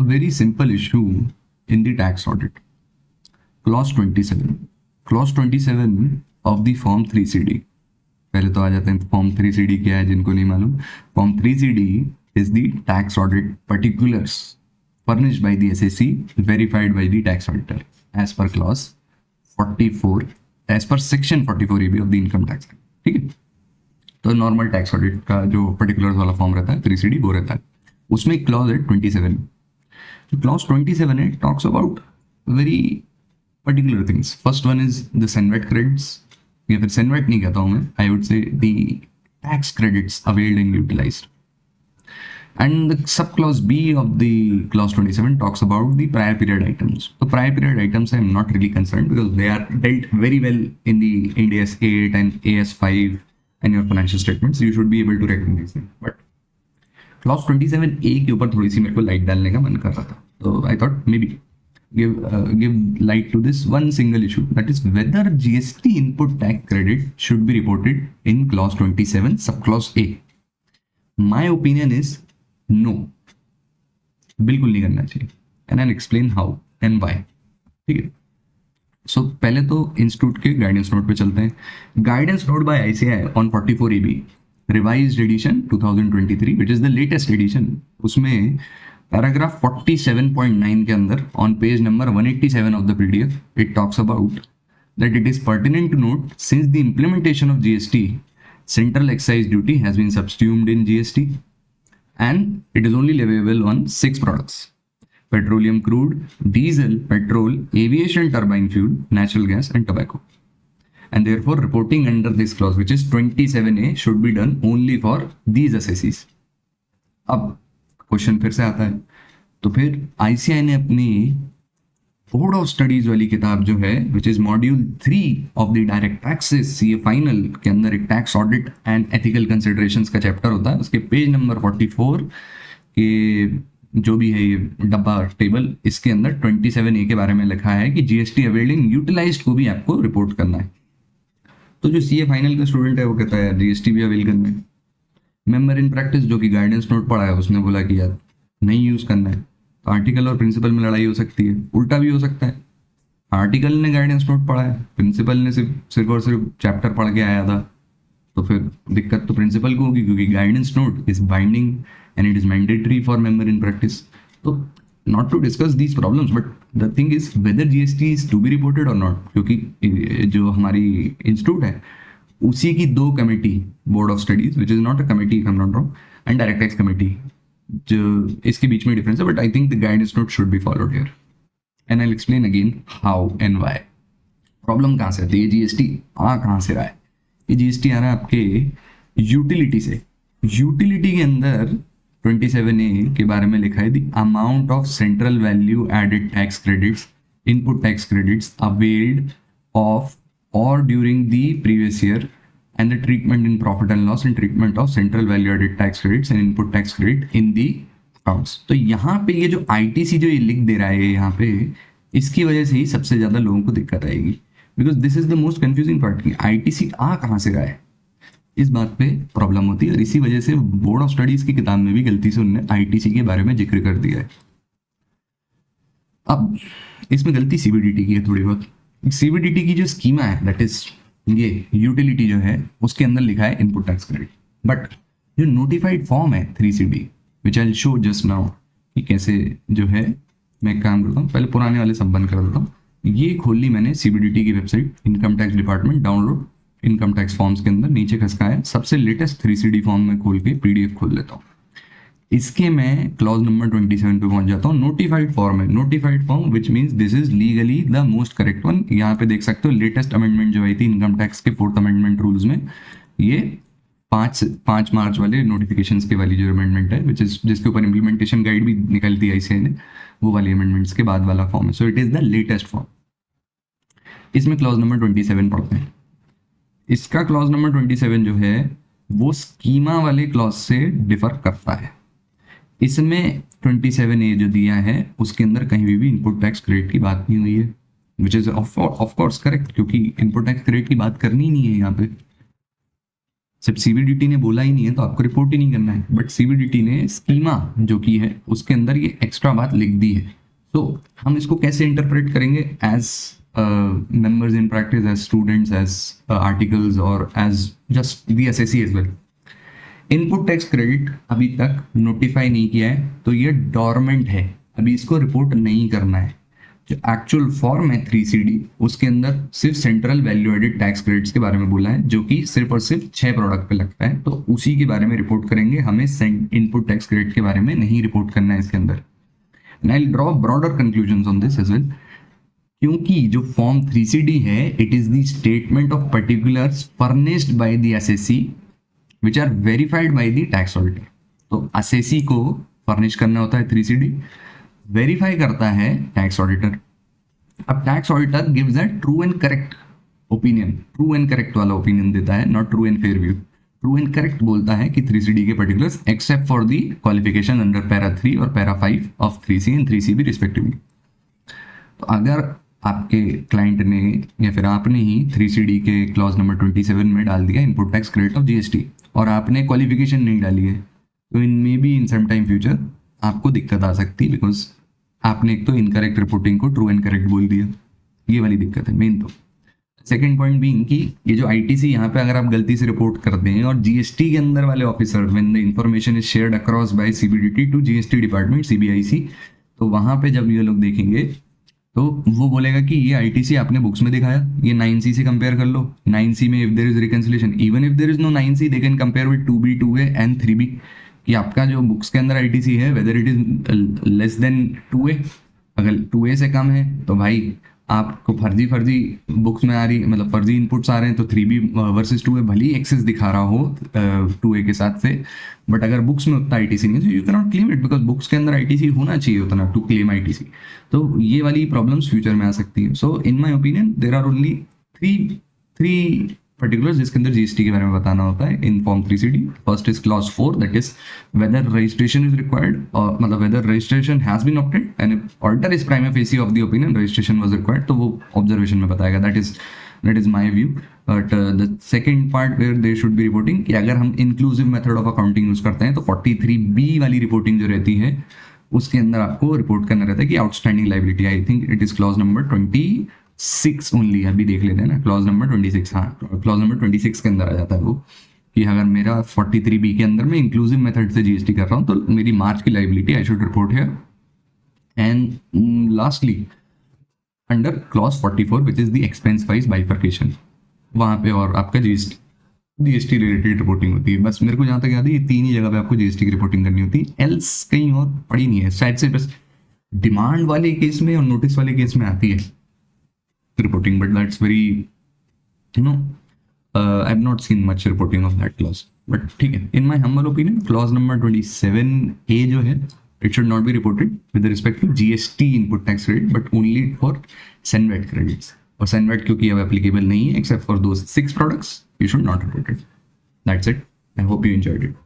a very simple issue in the tax audit. Clause 27. Clause 27 of the Form 3CD. पहले तो आ जाते हैं Form 3CD क्या है जिनको नहीं मालूम. Form 3CD is the tax audit particulars furnished by the SAC, verified by the tax auditor as per clause 44, as per section 44AB of the income tax act. ठीक है. तो नॉर्मल टैक्स ऑडिट का जो particulars वाला form रहता है 3CD वो रहता है. उसमें एक क्लॉज है 27. जो क्लॉज 27 है talks about very particular things. First one is the CENVAT credits, या फिर सेनवेट नहीं कहता हूँ मैं, I would say the tax credits availed and utilised. And the subclause B of the clause 27 talks about the prior period items. So prior period items I'm not really concerned because they are dealt very well in the Ind AS 8 and AS 5 and your financial statements. You should be able to recognize them. But clause 27A के ऊपर थोड़ी सी मेरे को light डालने का मन कर रहा था. So I thought maybe give light to this one single issue, that is whether GST input tax credit should be reported in clause 27 subclause A. My opinion is no, बिल्कुल नहीं करना चाहिए. And I explain how and why. ठीक है. सो पहले तो institute के guidance note पे चलते हैं. Guidance note by ICAI on 44AB revised edition 2023 which is the latest edition. उसमें पैराग्राफ 47.9 के अंदर on page number 187 of the PDF it talks about that it is pertinent to note since the implementation of GST central excise duty has been substituted in GST and it is only leviable on 6 products: petroleum crude, diesel, petrol, aviation turbine fuel, natural gas and tobacco. And therefore reporting under this clause, which is 27A, should be done only for these assessees. अब question फिर से आता है, तो फिर ICAI ने अपनी board of studies वाली किताब जो है which is module 3 of the direct taxes CA final के अंदर एक tax audit and ethical considerations का चैप्टर होता है. उसके पेज नंबर 44 के जो भी है ये डब्बा टेबल, इसके अंदर 27A के बारे में लिखा है कि GST अवेलिंग यूटिलाइज्ड को भी आपको रिपोर्ट करना है. तो जो CA फाइनल का स्टूडेंट है वो कहता है GST भी अवेल करना है. मेंबर इन प्रैक्टिस जो कि गाइडेंस नोट पढ़ा है उसने बोला कि यार नहीं यूज करना है. तो आर्टिकल और प्रिंसिपल में लड़ाई हो सकती है. उल्टा भी हो सकता है, आर्टिकल ने गाइडेंस नोट पढ़ा है, प्रिंसिपल ने सिर्फ और सिर्फ चैप्टर पढ़ के आया था, तो फिर दिक्कत तो प्रिंसिपल को होगी क्योंकि guidance note is binding and it is mandatory for member in practice. तो not to discuss these problems but the thing is whether GST is to be reported और नॉट, क्योंकि जो हमारी इंस्टीट्यूट है उसी की 2 committee, board of studies which is not a committee if I am not wrong, and direct tax committee, जो इसके बीच में डिफरेंस है. But I think the guidance note should be followed here and I will explain again how and why. Problem कहाँ से आती है? GST आ कहाँ से रहा है? ये GST आ रहा है आपके यूटिलिटी से. यूटिलिटी के अंदर 27A के बारे में लिखा है the amount of central value added tax credits, input tax credits availed of और during the previous year and the treatment in profit and loss and treatment of central value added tax credits and input tax credit in the accounts. तो यहाँ पे ये जो ITC जो ये लिख दे रहा है यहाँ पे, इसकी वजह से ही सबसे ज़्यादा लोगों को दिक्कत आएगी because this is the most confusing part की ITC आ कहाँ से रहा है. इस बात पे प्रॉब्लम होती है और इसी वजह से बोर्ड ऑफ स्टडीज की किताब में भी गलती से उन्होंने ITC के बारे में जिक्र कर दिया है. अब इसमें गलती CBDT की है थोड़ी बहुत. CBDT की जो स्कीमा है दैट इज ये यूटिलिटी जो है उसके अंदर लिखा है इनपुट टैक्स क्रेडिट, बट जो नोटिफाइड फॉर्म है 3CD which I will show just now कि कैसे जो है. मैं एक काम करता हूँ, पहले पुराने वाले सब बंद कर देता हूँ. ये खोल ली मैंने CBDT की website, income tax department, download income tax forms के अंदर नीचे खसका है सबसे लेटेस्ट 3CD फॉर्म में खोल के PDF खोल लेता हूँ. इसके मैं क्लॉज नंबर 27 पे पहुंच जाता हूँ. नोटिफाइड फॉर्म है, notified form which means this is legally the most correct one. यहाँ पे देख सकते हो लेटेस्ट अमेंडमेंट जो आई थी इनकम टैक्स के 4th अमेंडमेंट रूल्स में, ये 5 मार्च वाले नोटिफिकेशंस के वाली जो अमेंडमेंट है विच इज जिसके ऊपर इम्प्लीमेंटेशन गाइड भी निकाली थी ICAI ने, वो वाली अमेंडमेंट्स के बाद वाला फॉर्म है. So it is the latest form. इसमें क्लॉज नंबर 27 पढ़ते हैं. इसका क्लॉज नंबर 27 जो है वो स्कीमा वाले क्लॉज से डिफर करता है. इसमें 27A जो दिया है उसके अंदर कहीं भी इनपुट टैक्स क्रेडिट की बात नहीं हुई है, which is of course correct क्योंकि इनपुट टैक्स क्रेडिट की बात करनी ही नहीं है यहाँ पे. सिर्फ सीबीडीटी ने बोला ही नहीं है तो आपको रिपोर्ट ही नहीं करना है, बट सीबीडीटी ने स्कीमा जो की है उसके अंदर ये एक्स्ट्रा बात लिख दी है। तो हम इसको कैसे इंटरप्रेट करेंगे as members in practice, as students, as articles और as just the SSC as well. Input tax credit अभी तक नोटिफाई नहीं किया है तो ये डॉर्मेंट है, अभी इसको रिपोर्ट नहीं करना है। जो एक्चुअल फॉर्म है 3CD उसके अंदर सिर्फ central value added tax credits के बारे में बोला है, जो कि सिर्फ और सिर्फ 6 प्रोडक्ट पे लगता है, तो उसी के बारे में रिपोर्ट करेंगे। हमें इनपुट टैक्स क्रेडिट के बारे में नहीं रिपोर्ट करना है इसके अंदर। And I draw broader conclusion on this as well, क्योंकि जो फॉर्म 3CD है it is the statement of particulars furnished by the SSC which are verified by the tax auditor. तो एसएससी को फर्निश करना होता है 3CD, वेरीफाई करता है टैक्स ऑडिटर। अब tax auditor gives a true and correct opinion, true and correct वाला opinion देता है, not true and fair view. True and correct बोलता है कि 3CD के particulars except for the qualification under para 3 और para 5 of 3C and 3CB respectively. तो अगर आपके क्लाइंट ने या फिर आपने ही 3CD के क्लॉज नंबर 27 में डाल दिया input tax credit of GST और आपने क्वालिफिकेशन नहीं डाली है, तो in may be in some time future आपको दिक्कत आ सकती है, बिकॉज आपने एक तो इनकरेक्ट रिपोर्टिंग को ट्रू एंड करेक्ट बोल दिया, ये वाली दिक्कत है मेन। तो सेकेंड पॉइंट बीइंग कि ये जो आईटीसी यहाँ पे अगर आप गलती से रिपोर्ट करते हैं और जीएसटी के अंदर वाले officer when the information is shared across by CBDT to GST department CBIC, तो वहां पे जब ये लोग देखेंगे तो वो बोलेगा कि ये आईटीसी आपने बुक्स में दिखाया, ये 9C से कंपेयर कर लो। 9C में if there is reconciliation, even if there is no 9C they can compare with 2B 2A and 3B, कि आपका जो बुक्स के अंदर आईटीसी है whether it is less than 2A, अगर 2A से कम है तो भाई आपको फर्जी बुक्स में आ रही, मतलब फर्जी इनपुट्स आ रहे हैं, तो 3B वर्सेस 2A भले ही एक्सेस दिखा रहा हो 2A के साथ से, बट अगर बुक्स में उतना आईटीसी नहीं है तो you can not claim it, because books के अंदर आईटीसी होना चाहिए उतना टू क्लेम आईटीसी। तो ये वाली प्रॉब्लम्स फ्यूचर में आ सकती है। So in my opinion there are only three particulars जिसके अंदर जीएसटी के बारे में बताना होता है in form 3CD। First is clause 4, that is whether registration is required, मतलब whether registration has been obtained and auditor is prima facie of the opinion registration was required, तो वो ऑब्जर्वेशन में बताएगा। That is my view. But the second part where they should be reporting कि अगर हम inclusive method of accounting use करते हैं तो 43B वाली रिपोर्टिंग जो रहती है उसके अंदर आपको रिपोर्ट करना रहता है कि outstanding liability, I think it is clause number 26 only, अभी देख लेते हैं ना, क्लॉज नंबर 26, हाँ क्लॉज नंबर 26 के अंदर आ जाता है वो, कि अगर मेरा 43B के अंदर मैं इंक्लूसिव मेथड से जीएसटी कर रहा हूँ तो मेरी मार्च की liability I should report here. And lastly under clause 44 which is the expense wise bifurcation, वहाँ पे और आपका जीएसटी रिलेटेड रिपोर्टिंग होती है। बस मेरे को जहाँ तक याद है ये 3 ही जगह पे आपको जीएसटी की रिपोर्टिंग करनी होती है, एल्स कहीं और पड़ी नहीं है शायद से, बस डिमांड वाले केस में और नोटिस वाले केस में आती है reporting, but that's very, you know, I've not seen much reporting of that clause, but ठीक है, in my humble opinion clause number 27A जो है it should not be reported with respect to GST input tax credit but only for SENVAT credits, और SENVAT क्योंकि अब applicable नहीं है except for those 6 products, you should not report it. That's it. I hope you enjoyed it.